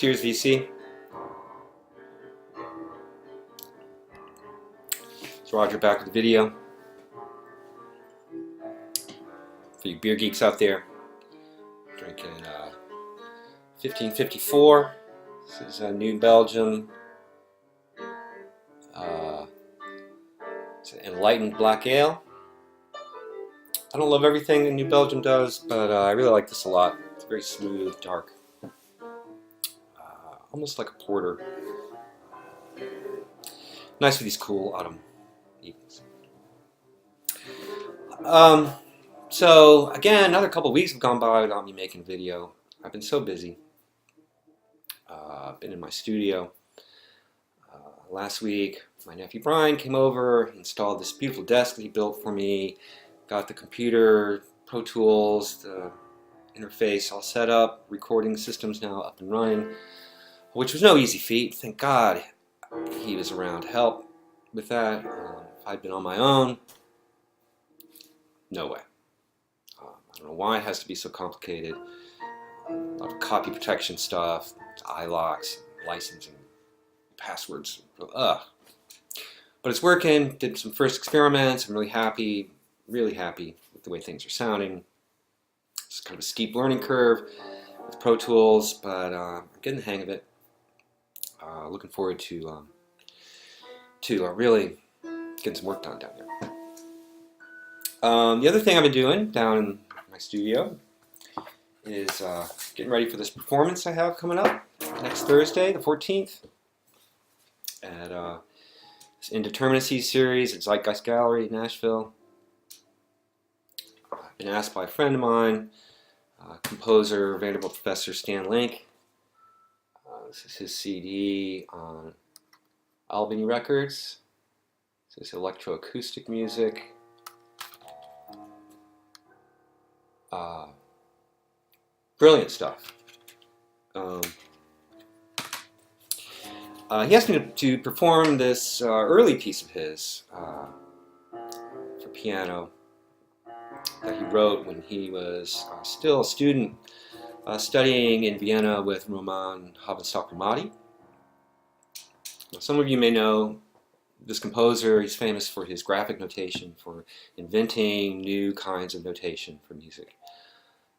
Cheers, VC. It's Roger back with the video. For you beer geeks out there, drinking 1554. This is New Belgium. It's an enlightened black ale. I don't love everything that New Belgium does, but I really like this a lot. It's very smooth, dark. Almost like a porter. Nice for these cool autumn evenings. So again, another couple of weeks have gone by without me making a video. I've been so busy. I've been in my studio. Last week, my nephew Brian came over, installed this beautiful desk that he built for me, got the computer, Pro Tools, the interface all set up, recording systems now up and running, which was no easy feat. Thank God he was around to help with that. If I'd been on my own, no way. I don't know why it has to be so complicated. A lot of copy protection stuff, iLocks, licensing, passwords. Ugh. But it's working. Did some first experiments. I'm really happy with the way things are sounding. It's kind of a steep learning curve with Pro Tools, but I'm getting the hang of it. Looking forward to really getting some work done down here. The other thing I've been doing down in my studio is getting ready for this performance I have coming up next Thursday, the 14th, at this Indeterminacy series at Zeitgeist Gallery in Nashville. I've been asked by a friend of mine, composer, Vanderbilt professor Stan Link. This is his CD on Albany Records. This is electroacoustic music. Brilliant stuff. He asked me to perform this early piece of his for piano that he wrote when he was still a student studying in Vienna with Roman Havenstock-Ramadi. Some of you may know this composer. He's famous for his graphic notation, for inventing new kinds of notation for music.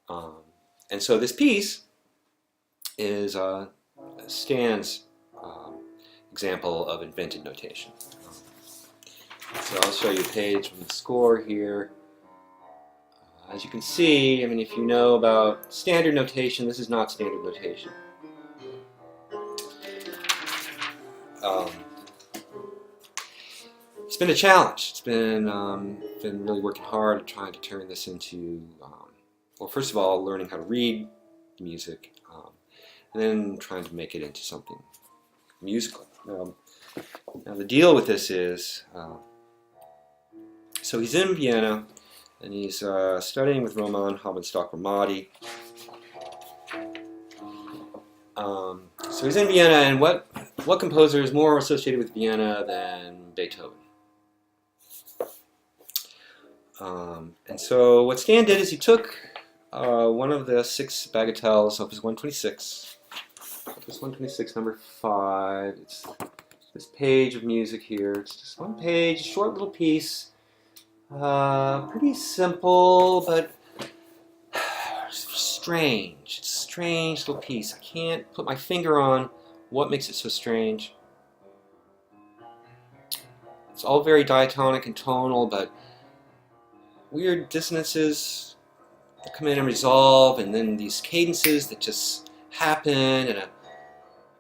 And so this piece is Stan's example of invented notation. So I'll show you a page from the score here. As you can see, I mean, if you know about standard notation, this is not standard notation. It's been a challenge. It's been really working hard at trying to turn this into, well, first of all, learning how to read music, and then trying to make it into something musical. Now the deal with this is, so he's in Vienna, and he's studying with Roman Havenstock-Ramadi. So he's in Vienna, and what composer is more associated with Vienna than Beethoven? And so what Stan did is he took one of the 6 bagatelles, Opus 126, Opus 126 number 5. It's this page of music here. It's just one page, a short little piece. Pretty simple, but strange. It's a strange little piece. I can't put my finger on what makes it so strange. It's all very diatonic and tonal, but weird dissonances that come in and resolve, and then these cadences that just happen, and a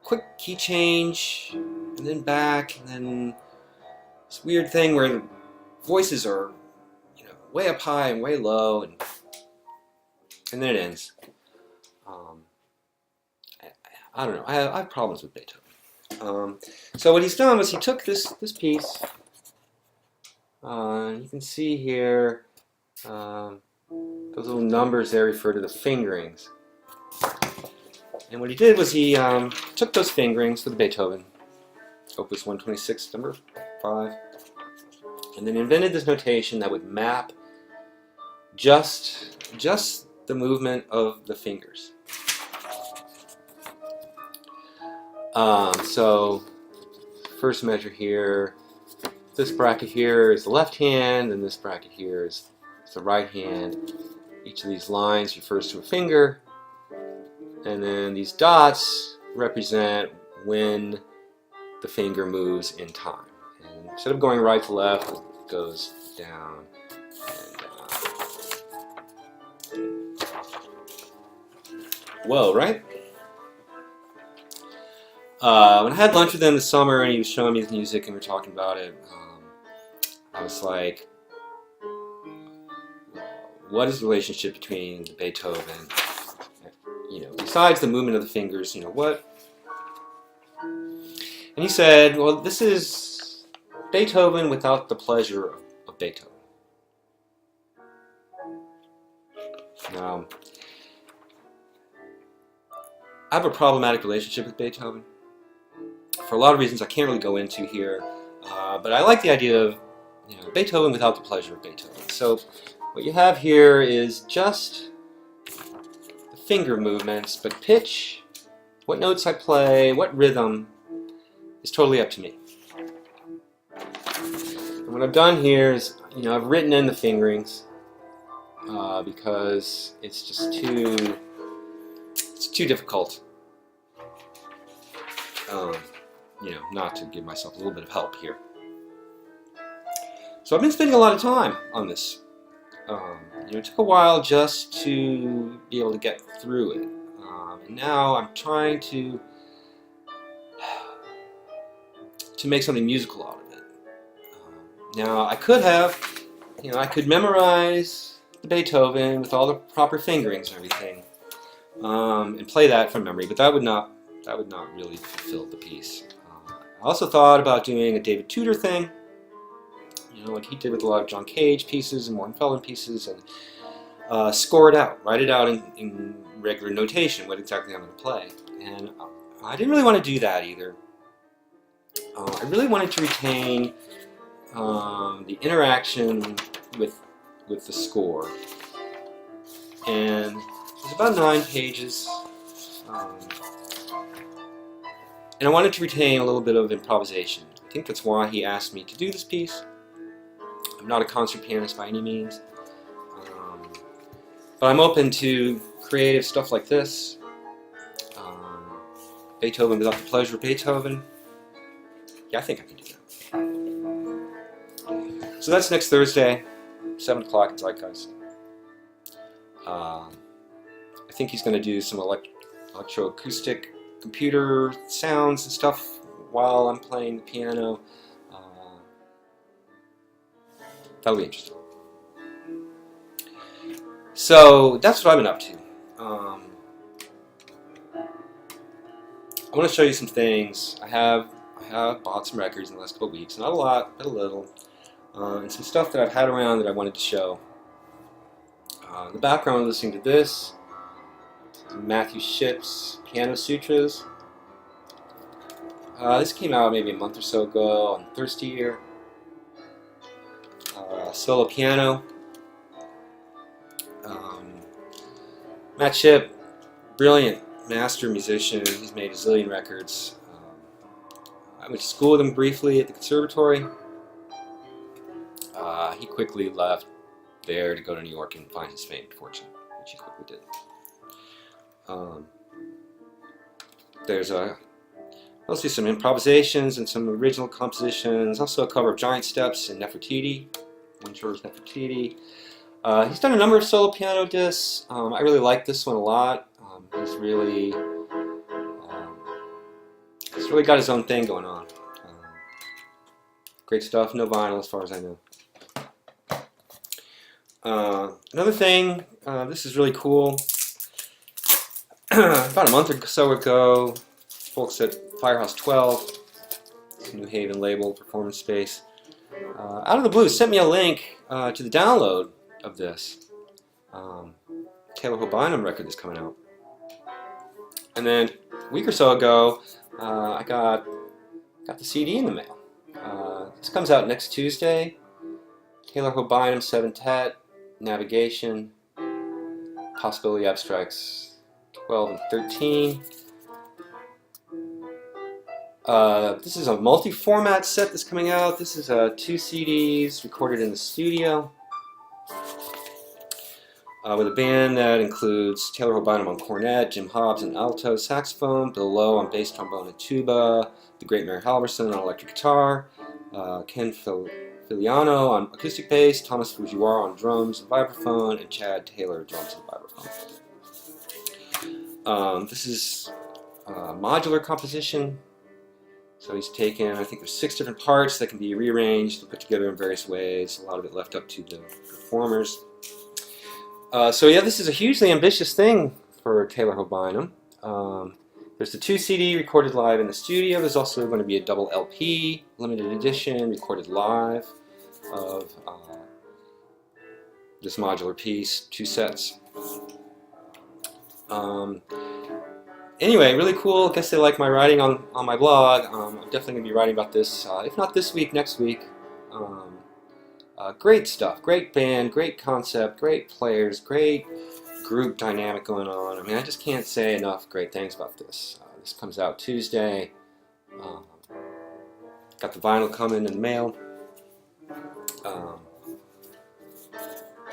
quick key change, and then back, and then this weird thing where the voices are, way up high and way low, and then it ends. I don't know. I have problems with Beethoven. So what he's done was he took this piece. You can see here those little numbers there refer to the fingerings. And what he did was he took those fingerings for the Beethoven, Opus 126, number 5, and then invented this notation that would map just the movement of the fingers. So first measure here, this bracket here is the left hand, and this bracket here is the right hand. Each of these lines refers to a finger, and then these dots represent when the finger moves in time. And instead of going right to left, it goes down and down. Whoa, right? When I had lunch with him this summer and he was showing me his music and we were talking about it, I was like, what is the relationship between Beethoven, besides the movement of the fingers, what? And he said, well, this is Beethoven without the pleasure of Beethoven. Now, I have a problematic relationship with Beethoven for a lot of reasons I can't really go into here, but I like the idea of Beethoven without the pleasure of Beethoven. So what you have here is just the finger movements, but pitch, what notes I play, what rhythm, is totally up to me. And what I've done here is, I've written in the fingerings because it's just too difficult. Not to give myself a little bit of help here. So I've been spending a lot of time on this. It took a while just to be able to get through it. And now I'm trying to make something musical out of it. Now I could have, I could memorize the Beethoven with all the proper fingerings and everything, and play that from memory, but that would not really fulfill the piece. I also thought about doing a David Tudor thing, like he did with a lot of John Cage pieces and Morton Feldman pieces, and score it out, write it out in regular notation, what exactly I'm going to play. And I didn't really want to do that either. I really wanted to retain the interaction with the score. And it's about 9 pages. And I wanted to retain a little bit of improvisation. I think that's why he asked me to do this piece. I'm not a concert pianist by any means. But I'm open to creative stuff like this. Beethoven without the pleasure of Beethoven. Yeah, I think I can do that. So that's next Thursday, 7 o'clock at Zeitgeist. I think he's going to do some electroacoustic computer sounds and stuff while I'm playing the piano. That'll be interesting. So that's what I've been up to. I want to show you some things. I have bought some records in the last couple of weeks, not a lot, but a little, and some stuff that I've had around that I wanted to show. In the background, I'm listening to this, Matthew Shipp's Piano Sutras. This came out maybe a month or so ago on Thirsty Ear. Solo piano. Matt Shipp, brilliant master musician. He's made a zillion records. I went to school with him briefly at the conservatory. He quickly left there to go to New York and find his famed fortune, which he quickly did. There's mostly some improvisations and some original compositions, also a cover of Giant Steps and Nefertiti, Winchell's Nefertiti. He's done a number of solo piano discs. I really like this one a lot. He's really got his own thing going on. Great stuff, no vinyl as far as I know. Another thing, this is really cool. About a month or so ago, folks at Firehouse 12, New Haven label, performance space, out of the blue sent me a link to the download of this Taylor Hobynum record that's coming out. And then a week or so ago, I got the CD in the mail. This comes out next Tuesday. Taylor Hobynum, Seventet, Navigation, Possibility Abstracts 12 and 13. This is a multi-format set that's coming out. This is 2 CDs recorded in the studio with a band that includes Taylor Hobynum on cornet, Jim Hobbs on alto saxophone, Bill Lowe on bass trombone and tuba, the great Mary Halverson on electric guitar, Ken Filiano on acoustic bass, Thomas Fujiwara on drums and vibraphone, and Chad Taylor drums and vibraphone. This is a modular composition. So he's taken, I think there's 6 different parts that can be rearranged and put together in various ways, a lot of it left up to the performers. So yeah, this is a hugely ambitious thing for Taylor Hobynum. There's the 2 CD recorded live in the studio. There's also going to be a double LP, limited edition, recorded live of this modular piece, 2 sets. Anyway, really cool. Guess they like my writing on my blog. I'm definitely going to be writing about this, if not this week, next week. Great stuff, great band, great concept, great players, great group dynamic going on. I mean, I just can't say enough great things about this. This comes out Tuesday. Got the vinyl coming in the mail.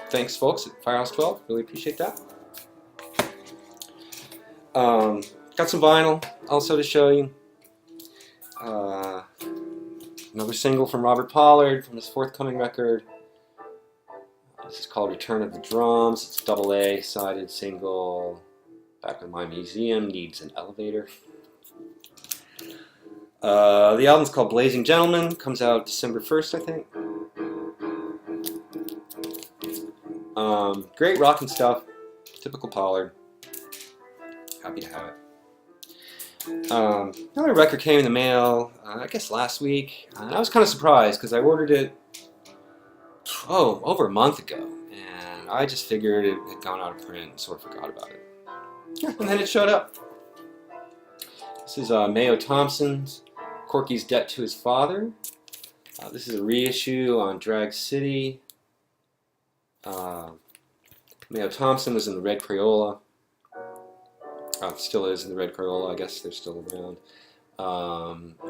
Thanks, folks, at Firehouse 12. Really appreciate that. Got some vinyl also to show you. Another single from Robert Pollard from his forthcoming record. This is called Return of the Drums. It's a double-A sided single. Back when my museum needs an elevator. The album's called Blazing Gentleman. Comes out December 1st, I think. Great rockin' stuff. Typical Pollard. Happy to have it. Another record came in the mail, I guess last week. I was kind of surprised because I ordered it over a month ago, and I just figured it had gone out of print and sort of forgot about it. And then it showed up. This is Mayo Thompson's Corky's Debt to His Father. This is a reissue on Drag City. Mayo Thompson was in the Red Crayola. Still is in the Red Crayola. I guess they're still around.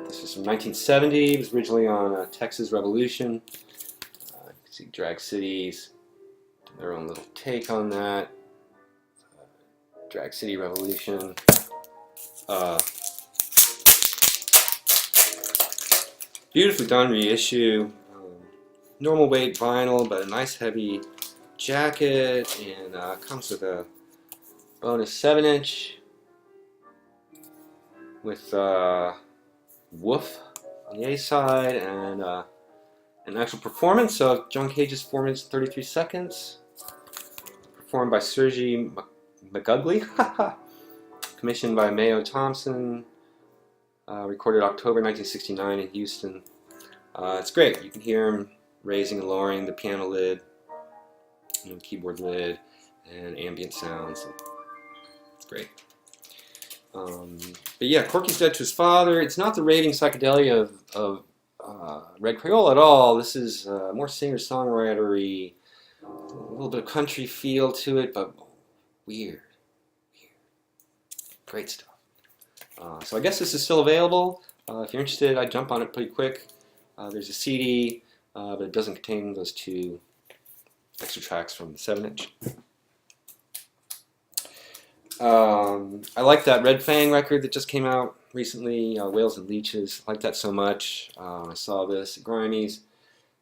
This is from 1970. It was originally on Texas Revolution. You can see Drag City's their own little take on that. Drag City Revolution. Beautifully done reissue. Normal weight vinyl, but a nice heavy jacket, and comes with a bonus 7-inch with Woof on the A side, and an actual performance of John Cage's 4 minutes and 33 seconds, performed by Sergi McGugly, commissioned by Mayo Thompson, recorded October 1969 in Houston. It's great. You can hear him raising and lowering the piano lid, keyboard lid, and ambient sounds. It's great. But yeah, Corky's Debt to His Father. It's not the raving psychedelia of Red Crayola at all. This is more singer-songwritery, a little bit of country feel to it, but weird. Great stuff. So I guess this is still available. If you're interested, I'd jump on it pretty quick. There's a CD, but it doesn't contain those 2 extra tracks from the 7-inch. I like that Red Fang record that just came out recently, Whales and Leeches. I like that so much. I saw this at Grimey's.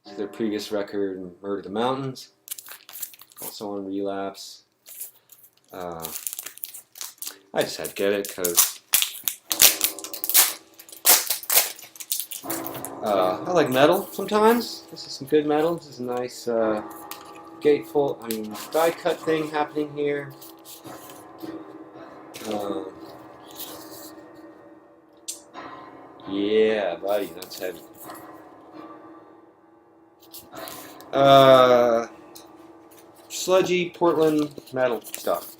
This is their previous record, Murder the Mountains, also on Relapse. I just had to get it because I like metal sometimes. This is some good metal. This is a nice die cut thing happening here. Yeah, buddy, that's heavy. Sludgy Portland metal stuff.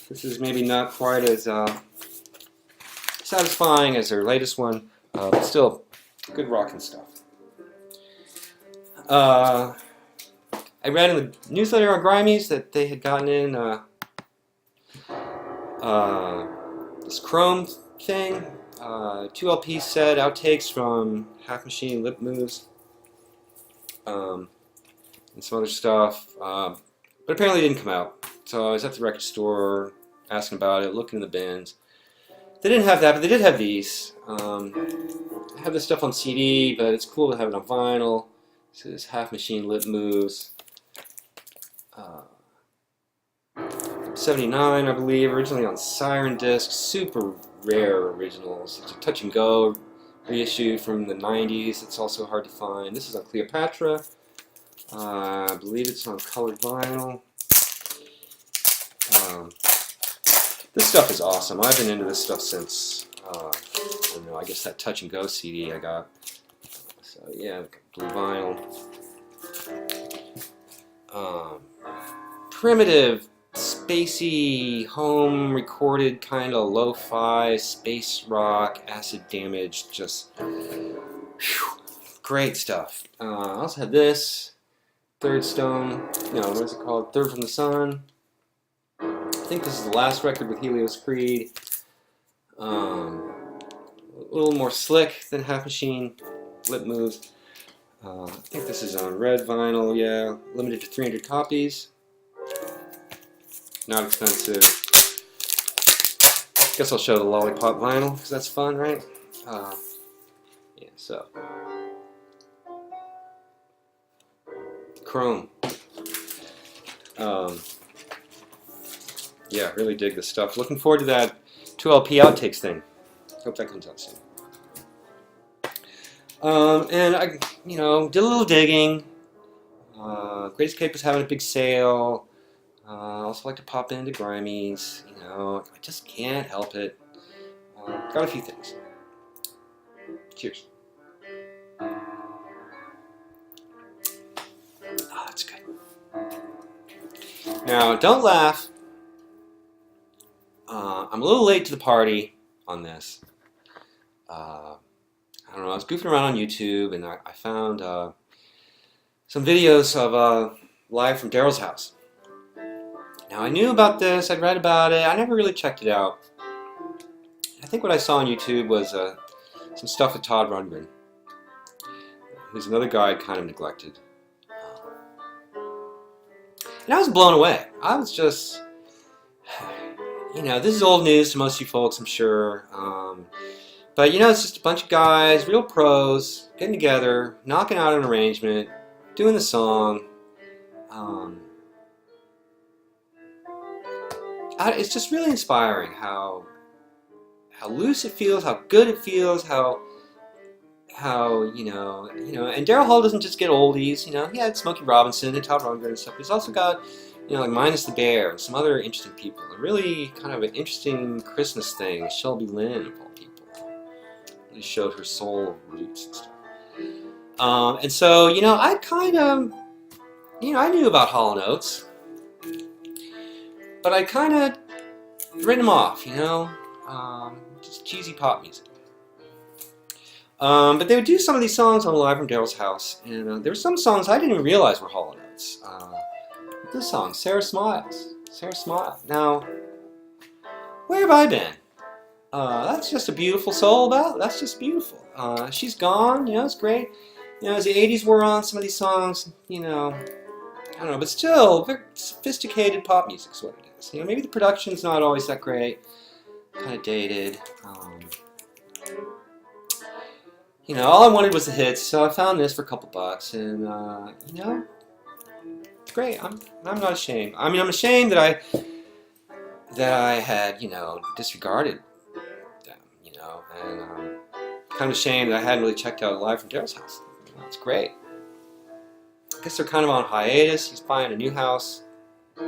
This is maybe not quite as satisfying as their latest one, but still good rockin' stuff. I read in the newsletter on Grimey's that they had gotten in this Chrome thing. 2 LP set, outtakes from Half Machine, Lip Moves, and some other stuff. But apparently it didn't come out. So I was at the record store asking about it, looking in the bins. They didn't have that, but they did have these. I have this stuff on CD, but it's cool to have it on vinyl. This is Half Machine, Lip Moves. 79, I believe, originally on Siren Disc. Super rare originals. It's a touch and go reissue from the 90s. It's also hard to find. This is on Cleopatra. I believe it's on colored vinyl. This stuff is awesome. I've been into this stuff since, I don't know, I guess that Touch and Go CD I got. So yeah, blue vinyl. Primitive, spacey, home recorded kind of lo-fi, space rock, acid damage, just whew, great stuff. I also had this, Third Stone, no, what is it called? Third from the Sun. I think this is the last record with Helios Creed. A little more slick than Half Machine, Lip Moves. I think this is on red vinyl, yeah, limited to 300 copies. Not expensive. Guess I'll show the Lollipop vinyl, because that's fun, right? Yeah, so. Chrome. Yeah, really dig this stuff. Looking forward to that 2 LP outtakes thing. Hope that comes out soon. And I, did a little digging. Great Escape was having a big sale. I also like to pop into Grimies. I just can't help it. Got a few things. Cheers. Oh, that's good. Now, don't laugh. I'm a little late to the party on this. I don't know, I was goofing around on YouTube and I found some videos of Live from Daryl's House. Now I knew about this, I'd read about it, I never really checked it out. I think what I saw on YouTube was some stuff with Todd Rundgren, who's another guy I kind of neglected. And I was blown away. I was just, this is old news to most of you folks, I'm sure. But it's just a bunch of guys, real pros, getting together, knocking out an arrangement, doing the song. It's just really inspiring how loose it feels, how good it feels, how and Daryl Hall doesn't just get oldies. He had Smokey Robinson and Todd Rundgren and stuff. He's also got like Minus the Bear and some other interesting people. A really kind of an interesting Christmas thing, Shelby Lynn of all people. Really showed her soul roots and stuff. And so, I kind of, I knew about Hall & Oates, but I kind of written them off, just cheesy pop music. But they would do some of these songs on Live from Daryl's House, and there were some songs I didn't even realize were Hall & Oates. This song, Sarah Smiles. Sarah Smile. Now, where have I been? That's just a beautiful soul ballad. That's just beautiful. She's gone, it's great. As the 80s wore on, some of these songs, I don't know, but still, very sophisticated pop music is what it is. Maybe the production's not always that great, kind of dated. All I wanted was the hits, so I found this for a couple bucks, and it's great. I'm not ashamed. I mean, I'm ashamed that I had disregarded them, and kind of ashamed that I hadn't really checked out Live from Daryl's House. It's great. I guess they're kind of on hiatus. He's buying a new house, but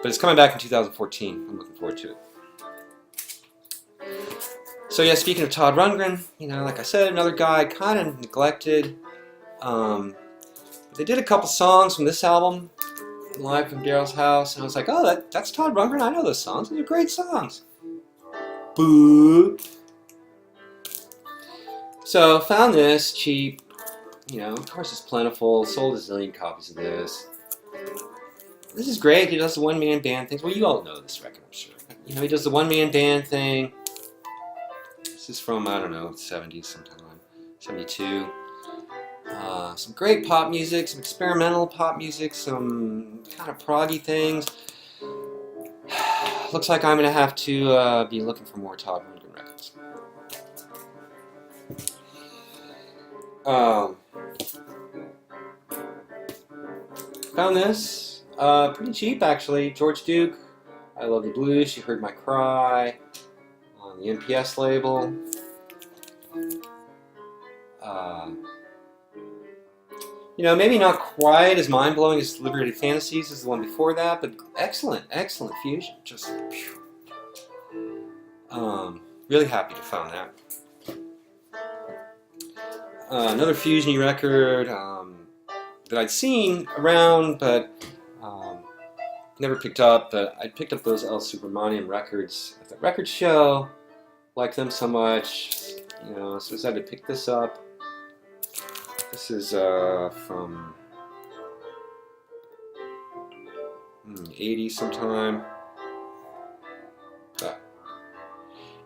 it's coming back in 2014. I'm looking forward to it. So yeah, speaking of Todd Rundgren, like I said, another guy kind of neglected. They did a couple songs from this album, Live from Daryl's House, and I was like, oh, that's Todd Rundgren. I know those songs. Those are great songs. Boo. So found this cheap. Of course it's plentiful. Sold a zillion copies of this. This is great. He does the one-man band things. Well, you all know this record, I'm sure. You know, he does the one-man band thing. This is from, I don't know, 70s sometime, 72. Some great pop music, some experimental pop music, some kind of proggy things. Looks like I'm going to have to be looking for more Todd Rundgren records. Found this pretty cheap, actually. George Duke, I Love the Blues, You Heard My Cry, on the NPS label. You know, maybe not quite as mind-blowing as Liberated Fantasies as the one before that, but excellent, excellent fusion. Just, really happy to find that. Another fusion-y record that I'd seen around, but never picked up. But I picked up those El Subramanian records at the record show. Liked them so much, you know, so I decided to pick this up. This is from 80 sometime.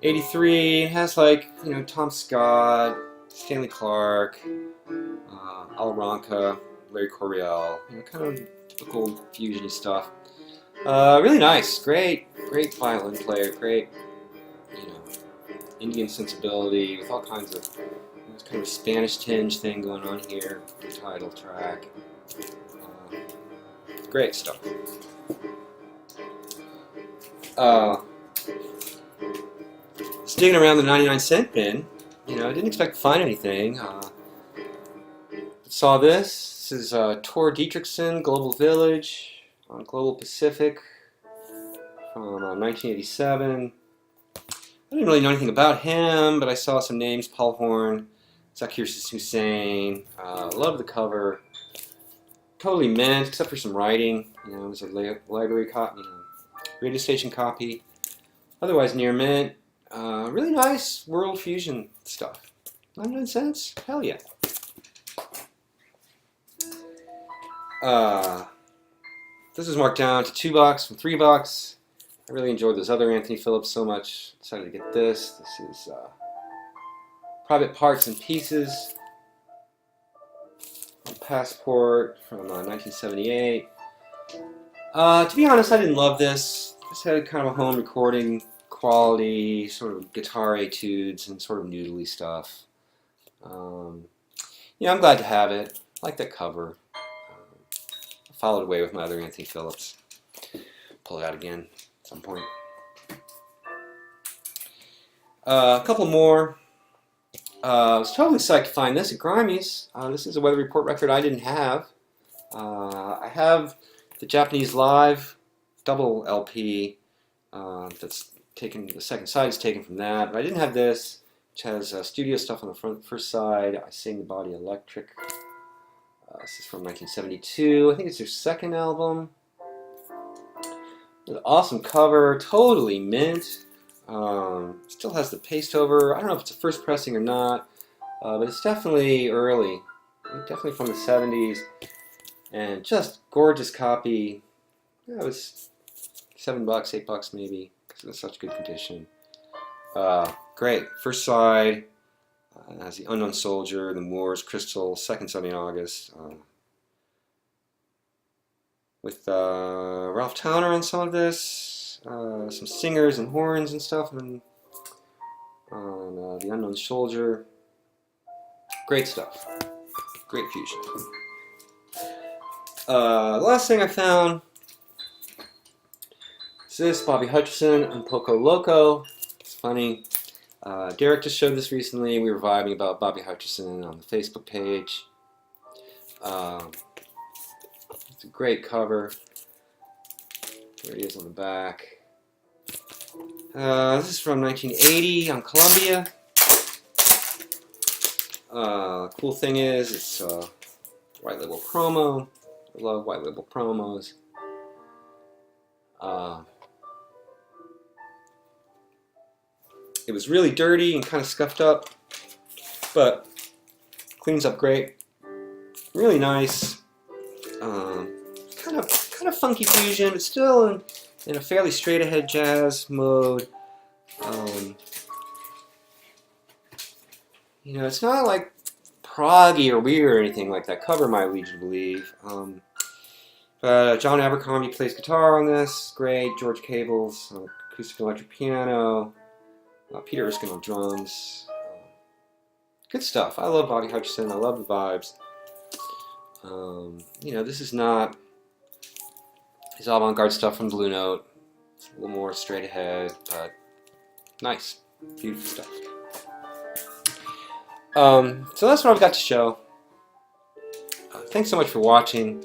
83. It has, like, you know, Tom Scott, Stanley Clarke, Al Ronca, Larry Coryell, you know, kind of typical fusion-y stuff. Really nice, great violin player, great, you know, Indian sensibility with all kinds of, there's kind of a Spanish tinge thing going on here. The title track, great stuff. Digging around the 99-cent bin, you know, I didn't expect to find anything. Saw this. This is Tor Dietrichson, Global Village on Global Pacific from 1987. I didn't really know anything about him, but I saw some names: Paul Horn, Zakir Hussain. Love the cover. Totally mint, except for some writing. You know, it was a library copy, you know, radio station copy. Otherwise near mint. Really nice world fusion stuff. 99 cents? Hell yeah. This was marked down to $2 from $3. I really enjoyed those other Anthony Phillips so much. Decided to get this. This is Private Parts and Pieces. Passport from 1978. To be honest, I didn't love this. This had kind of a home recording quality, sort of guitar etudes and sort of noodly stuff. Yeah, I'm glad to have it. I like that cover. I followed away with my other Anthony Phillips. Pull it out again at some point. A couple more. I was totally psyched to find this at Grimey's. This is a Weather Report record I didn't have. I have the Japanese Live double LP that's taken, the second side is taken from that, but I didn't have this, which has studio stuff on the first side. I Sing the Body Electric. This is from 1972. I think it's their second album. An awesome cover, totally mint. Still has the paste over. I don't know if it's a first pressing or not, but it's definitely early. Definitely from the 70s. And just gorgeous copy. Yeah, it was $7, $8 maybe, because it was such good condition. Great. First side has the Unknown Soldier, the Moors, Crystal, Second Sunday in August. With Ralph Towner on some of this, some singers and horns and stuff, and on the Unknown Soldier. Great stuff. Great fusion. The last thing I found is this, Bobby Hutcherson and Poco Loco. It's funny. Derek just showed this recently. We were vibing about Bobby Hutcherson on the Facebook page. It's a great cover. There he is on the back. This is from 1980 on Columbia. Cool thing is, it's white label promo. I love white label promos. It was really dirty and kind of scuffed up, but cleans up great. Really nice. Kind kind of funky fusion, but still in a fairly straight-ahead jazz mode. You know, it's not like proggy or weird or anything like that cover might lead you to believe. But John Abercrombie plays guitar on this, great. George Cables, acoustic electric piano. Peter Erskine on drums. Good stuff. I love Bobby Hutcherson. I love the vibes. You know, this is not his avant-garde stuff from Blue Note. It's a little more straight ahead, but nice. Beautiful stuff. So that's what I've got to show. Thanks so much for watching.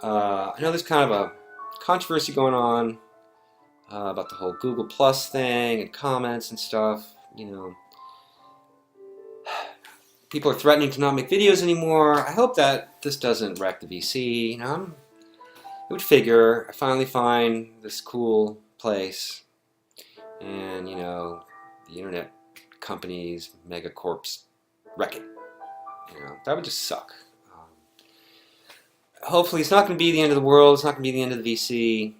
I know there's kind of a controversy going on about the whole Google Plus thing and comments and stuff. You know, people are threatening to not make videos anymore. I hope that this doesn't wreck the VC. You know, it would figure I finally find this cool place, and you know, the internet companies, megacorps wreck it. You know, that would just suck. Hopefully it's not going to be the end of the world. It's not going to be the end of the VC.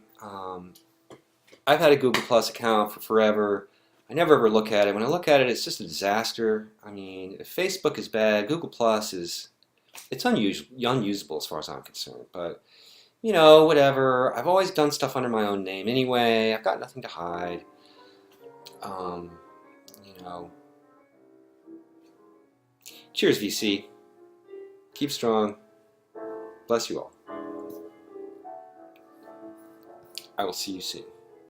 I've had a Google Plus account for forever. I never ever look at it. When I look at it, it's just a disaster. I mean, if Facebook is bad, Google Plus it's unusable as far as I'm concerned. But, you know, whatever. I've always done stuff under my own name anyway. I've got nothing to hide. You know. Cheers, VC. Keep strong. Bless you all. I will see you soon.